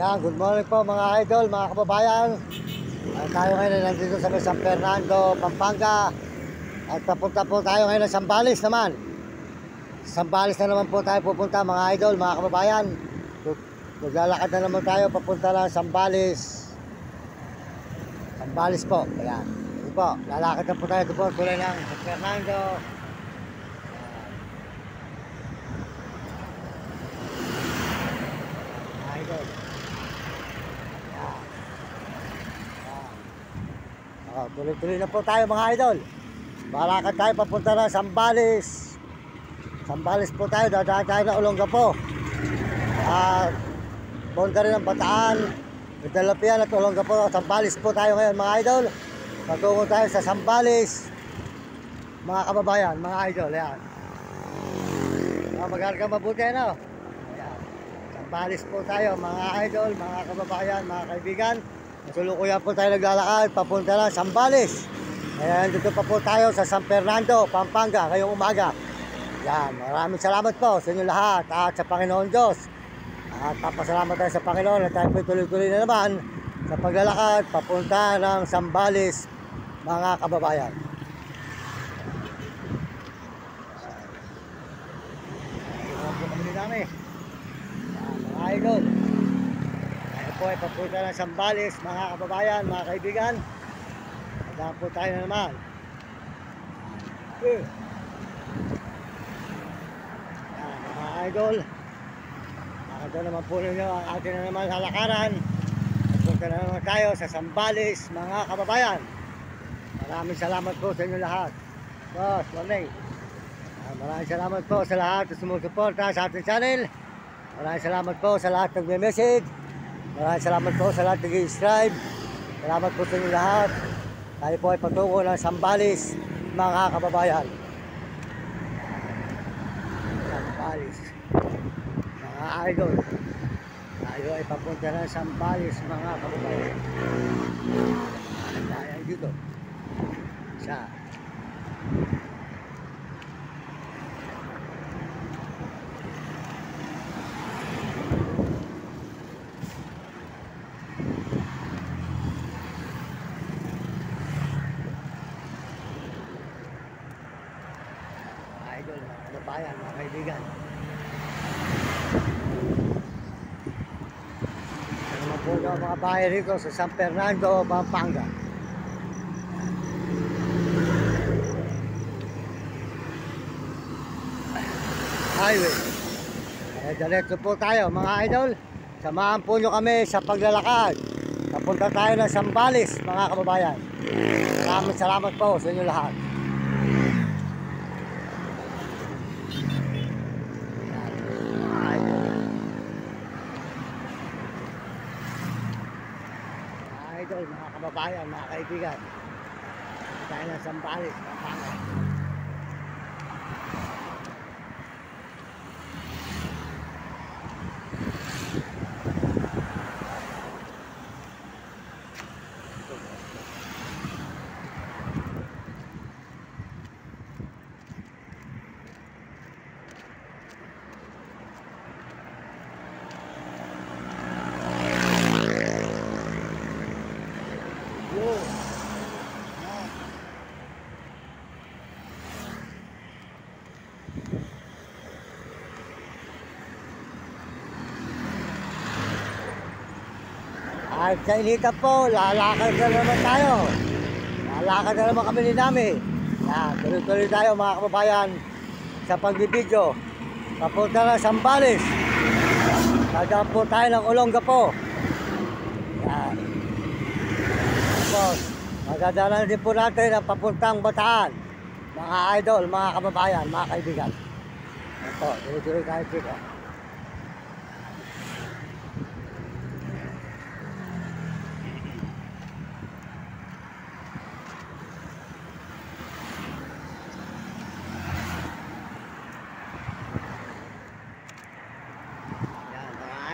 Yan, good morning po mga idol, mga kababayan. Tayo ngayon ay nandito sa San Fernando, Pampanga. At papunta po tayo ngayon sa Zambales naman. Zambales na naman po tayo pupunta mga idol, mga kababayan. Maglalakad na naman tayo papunta lang Zambales. Zambales po, ayan. Ito po, lalakad na po tayo ito po, tulay ng San Fernando. Idol. Tuloy-tuloy na po tayo mga idol. Malakad tayo papunta na Zambales. Zambales po tayo, dadaan tayo na Olongapo. Punta rin ng Bataan, Dalapian at Olongapo. Zambales po tayo ngayon mga idol. Patungo tayo sa Zambales. Mga kababayan, mga idol, yan. Mag-arga mabuti ano. Yan. Zambales po tayo mga idol, mga kababayan, mga kaibigan. Tulukuyan po tayo naglalakad papunta lang Zambales. Ayan, dito pa po tayo sa San Fernando, Pampanga ngayong umaga. Yan, maraming salamat po sa inyo lahat at sa Panginoon Diyos. At papasalamat tayo sa Panginoon at tayo po tuloy-tuloy na naman sa paglalakad papunta ng Zambales, mga kababayan. Ito po kami namin. Yan, mga idol. Po ay papunta ng Zambales, mga kababayan, mga kaibigan. Daan po tayo na naman. Yan, mga idol. Nakita naman po ninyo ang ating na naman halakaran. Papunta na naman tayo sa Zambales, mga kababayan. Maraming salamat po sa inyo lahat. Boss, Manay. Maraming salamat po sa lahat na sumusuporta sa ating channel. Maraming salamat po sa lahat ng nag-message. Maraming salamat po sa lahat nag-subscribe. Salamat po sa inyo lahat. Tayo po ay patungo ng Zambales, mga kababayan. Zambales, mga idol. Tayo ay papunta ng Zambales, mga kababayan. Tayo dito. Isa. Idol, mga kababayan, mga kaibigan. Ano po daw mga bahay rito sa San Fernando, Pampanga. Highway. Diretso po tayo mga idol. Samahan po nyo kami sa paglalakad. Papunta tayo ng Zambales, mga kababayan. Maraming salamat po sa inyo lahat. Idol, mga kababayan, mga kaibigan. Tayo ng Zambales, Pampanga. At sa inita po, lalakad na naman tayo. Lalakad na naman kami ni Nami. Yan, tuloy-tuloy tayo mga kababayan sa pagbibideo. Papunta na Zambales. Dadaan po tayo ng Olongapo. Yan. Tapos, magdadaanan din po natin ang papuntang Bataan. Mga idol, mga kababayan, mga kaibigan. Ito, tuloy-tuloy tayo dito.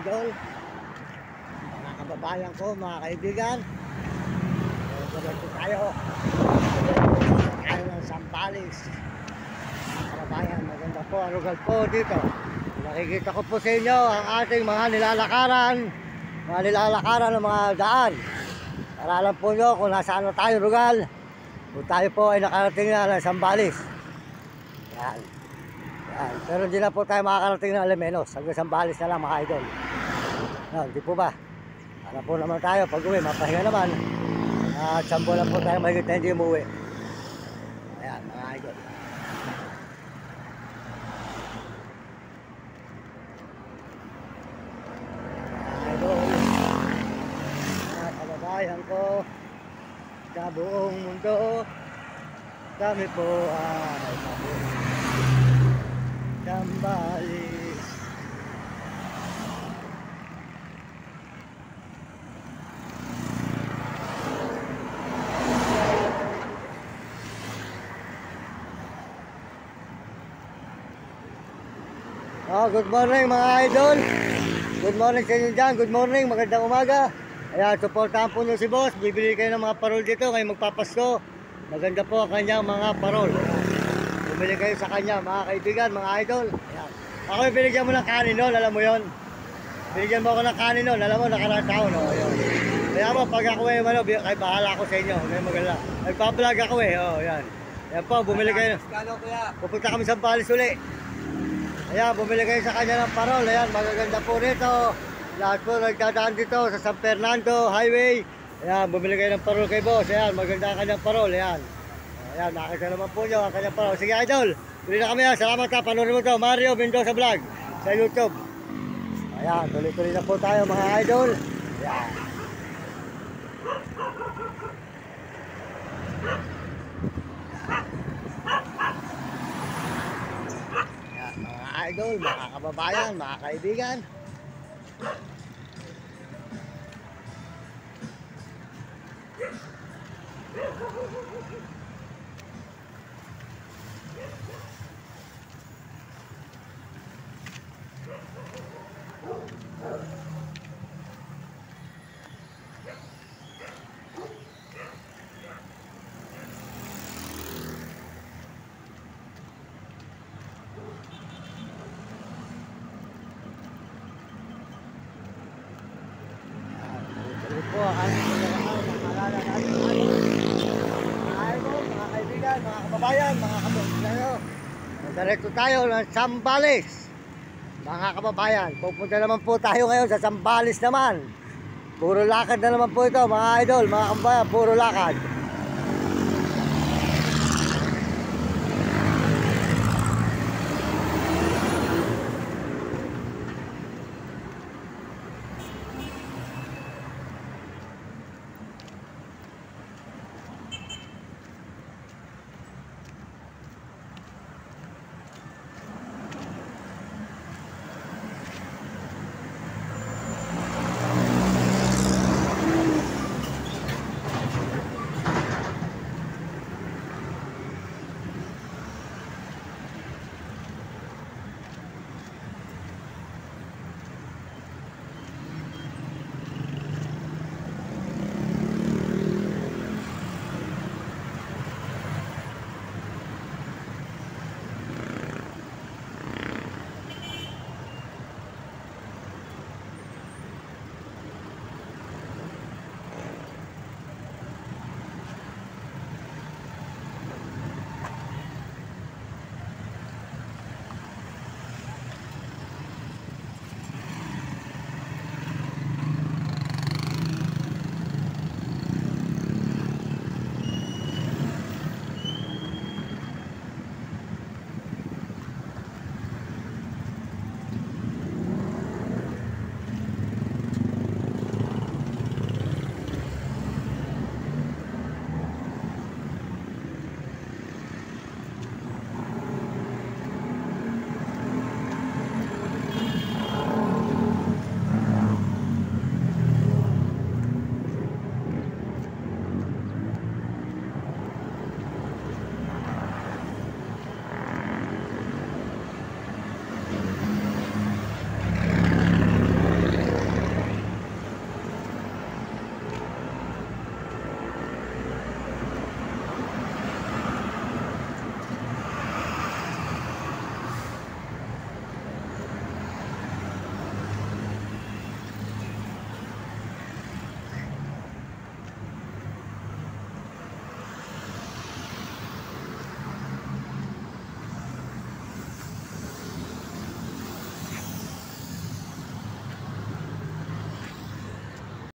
Idol, mga kababayan ko, mga kaibigan, diretso tayo ng Zambales, mga kababayan. Maganda po ang lugar po dito. Nakikita ko po sa inyo ang ating mga nilalakaran, mga nilalakaran ng mga daan. Para alam po nyo kung nasaan na tayo lugar. Kung tayo po ay nakarating na ng Zambales. Yan. Yan. Pero hindi na po tayo makakarating ng Almenos. Hanggang Zambales na lang mga idol. No, hindi po ba? Alam po naman tayo pag uwi, mapahinga naman. At sambo lang po tayo mahigit na hindi umuwi. Ayan mga idol. Mga kababayan ko sa buong mundo, kami po ay Zambales. Good morning mga idol. Good morning sa inyo dyan. Good morning, magandang umaga. Ayan, supportahan po nyo si boss. Bibili kayo ng mga parol dito ngayong magpapasko. Maganda po ang kanyang mga parol. Bumili kayo sa kanya mga kaibigan, mga idol. Ayan. Ako yung binigyan mo ng kanin noon, alam mo yon. Binigyan mo ako ng kanin noon, alam mo, nakarang taon. Ayan. Kaya mo, pag ako eh, kay bahala ako sa inyo. Ngayon maganda. Nagpa-vlog ako eh. Ayan. Ayan po, bumili kayo. Pupunta kami sa Zambales uli. Ayan, bumili kayo sa kanya ng parol. Ayan, magaganda po rito. Lahat po nagdadaan dito sa San Fernando Highway. Ayan, bumili kayo ng parol kay boss. Ayan, maganda ang kanyang parol. Ayan. Ayan, nakita naman po nyo ang kanyang parol. Sige idol, bili na kami. Salamat ha, panoorin mo to. Mario Mendoza Vlog sa YouTube. Ayan, tuloy-tuloy na po tayo mga idol. Ayan. Idol, mga kababayan, mga kaibigan. Po, mga kaibigan, mga kababayan, mga kapatid. Diretso tayo ng Zambales. Mga kababayan, pupunta naman po tayo ngayon sa Zambales naman. Puro lakad na naman po ito, mga idol, mga kababayan, puro lakad.